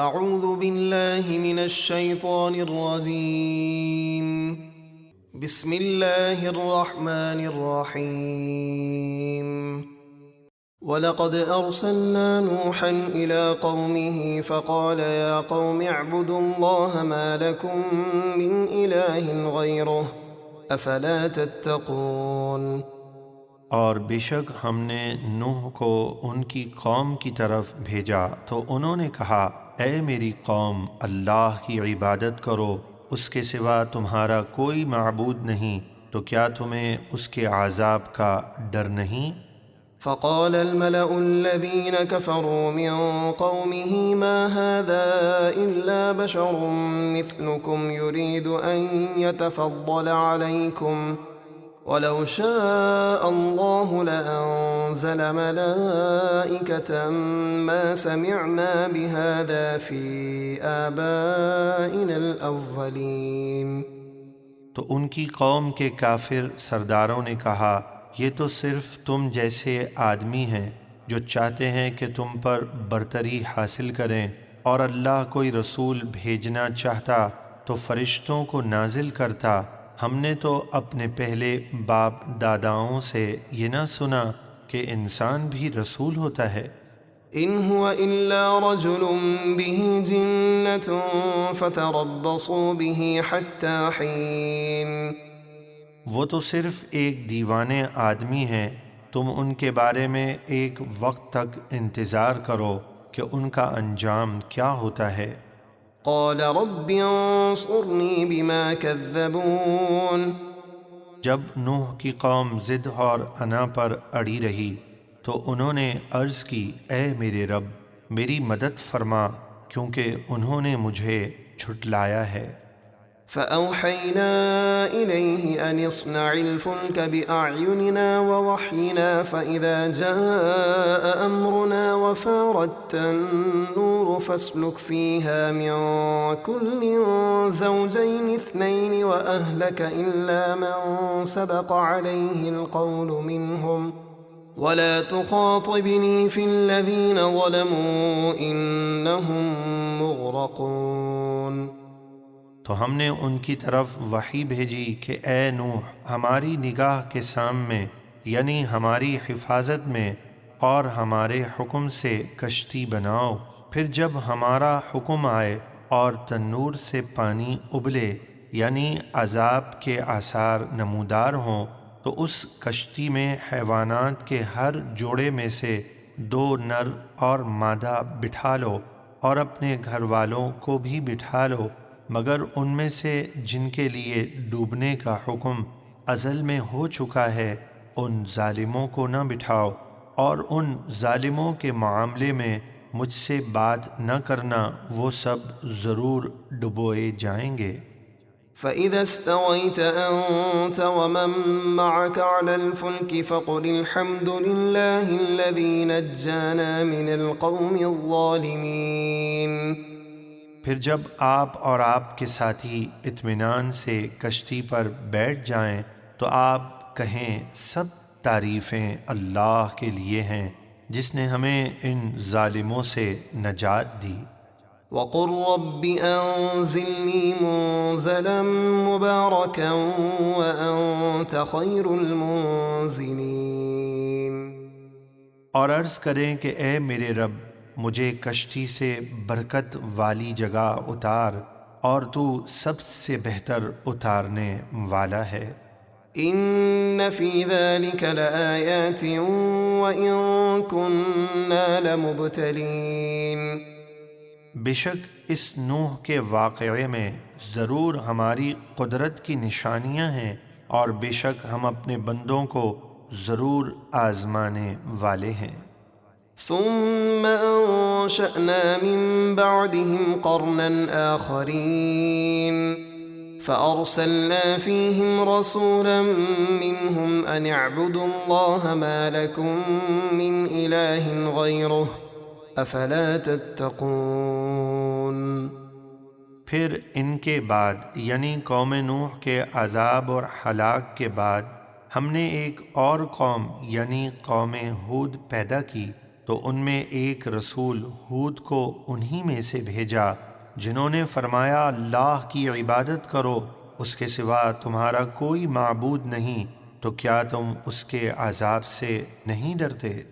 اعوذ باللہ من الشیطان الرجیم بسم اللہ الرحمن الرحیم وَلَقَدْ أَرْسَلْنَا نُوحًا إِلَىٰ قَوْمِهِ فَقَالَ يَا قَوْمِ اعْبُدُوا اللَّهَ مَا لَكُم مِّنْ إِلَٰهٍ غَيْرُهُ أَفَلَا تَتَّقُونَ۔ اور بے شک ہم نے نوح کو ان کی قوم کی طرف بھیجا تو انہوں نے کہا، اے میری قوم، اللہ کی عبادت کرو، اس کے سوا تمہارا کوئی معبود نہیں، تو کیا تمہیں اس کے عذاب کا ڈر نہیں؟ فقال الملأ الذين كفروا من قومه ما هذا إلا بشر مثلكم يريد أن يتفضل عليكم ولو شاء الله لأنزل ملائكة ما سمعنا بهذا في آبائنا الأولين۔ تو ان کی قوم کے کافر سرداروں نے کہا، یہ تو صرف تم جیسے آدمی ہیں جو چاہتے ہیں کہ تم پر برتری حاصل کریں، اور اللہ کوئی رسول بھیجنا چاہتا تو فرشتوں کو نازل کرتا۔ ہم نے تو اپنے پہلے باپ داداؤں سے یہ نہ سنا کہ انسان بھی رسول ہوتا ہے۔ إن هو إلا رجل به جنة فتربصوا به حتى حين۔ وہ تو صرف ایک دیوانے آدمی ہیں، تم ان کے بارے میں ایک وقت تک انتظار کرو کہ ان کا انجام کیا ہوتا ہے۔ قال رب انصرني بما كذبون۔ جب نوح کی قوم ضد اور انا پر اڑی رہی تو انہوں نے عرض کی، اے میرے رب، میری مدد فرما، کیونکہ انہوں نے مجھے جھٹلایا ہے۔ فأوحينا إليه أن اصنع الفلك بأعيننا ووحينا فإذا جاء أمرنا وفارت النور فاسلك فيها من كل زوجين اثنين وأهلك إلا من سبق عليه القول منهم ولا تخاطبني في الذين ظلموا إنهم مغرقون۔ تو ہم نے ان کی طرف وحی بھیجی کہ اے نوح، ہماری نگاہ کے سامنے یعنی ہماری حفاظت میں اور ہمارے حکم سے کشتی بناؤ، پھر جب ہمارا حکم آئے اور تنور سے پانی ابلے یعنی عذاب کے آثار نمودار ہوں، تو اس کشتی میں حیوانات کے ہر جوڑے میں سے 2 نر اور مادہ بٹھا لو، اور اپنے گھر والوں کو بھی بٹھا لو، مگر ان میں سے جن کے لیے ڈوبنے کا حکم ازل میں ہو چکا ہے ان ظالموں کو نہ بٹھاؤ، اور ان ظالموں کے معاملے میں مجھ سے بات نہ کرنا، وہ سب ضرور ڈبوئے جائیں گے۔ فإذا استويت أنت ومن معك على الفلك فقل الحمد لله الذي نجانا من القوم الظالمين۔ پھر جب آپ اور آپ کے ساتھی اطمینان سے کشتی پر بیٹھ جائیں تو آپ کہیں، سب تعریفیں اللہ کے لیے ہیں جس نے ہمیں ان ظالموں سے نجات دی۔ وَقُلْ رَبِّ أَنزِلْنِي مُنزَلًا مُبَارَكًا وَأَنْتَ خَيْرُ الْمُنزِلِينَ۔ اور عرض کریں کہ اے میرے رب، مجھے کشتی سے برکت والی جگہ اتار، اور تو سب سے بہتر اتارنے والا ہے۔ إِنَّ فِي ذَلِكَ لَآيَاتٍ وَإِن كُنَّا لَمُبْتَلِينَ۔ بے شک اس نوح کے واقعے میں ضرور ہماری قدرت کی نشانیاں ہیں، اور بے شک ہم اپنے بندوں کو ضرور آزمانے والے ہیں۔ ثم أنشأنا من بعدهم قرنا آخرين فأرسلنا فيهم رسولا منهم أن اعبدوا الله ما لكم من إله غيره أفلا تتقون۔ پھر ان کے بعد یعنی قوم نوح کے عذاب اور ہلاک کے بعد ہم نے ایک اور قوم یعنی قوم ہود پیدا کی تو ان میں ایک رسول ہود کو انہی میں سے بھیجا جنہوں نے فرمایا اللہ کی عبادت کرو، اس کے سوا تمہارا کوئی معبود نہیں، تو کیا تم اس کے عذاب سے نہیں ڈرتے؟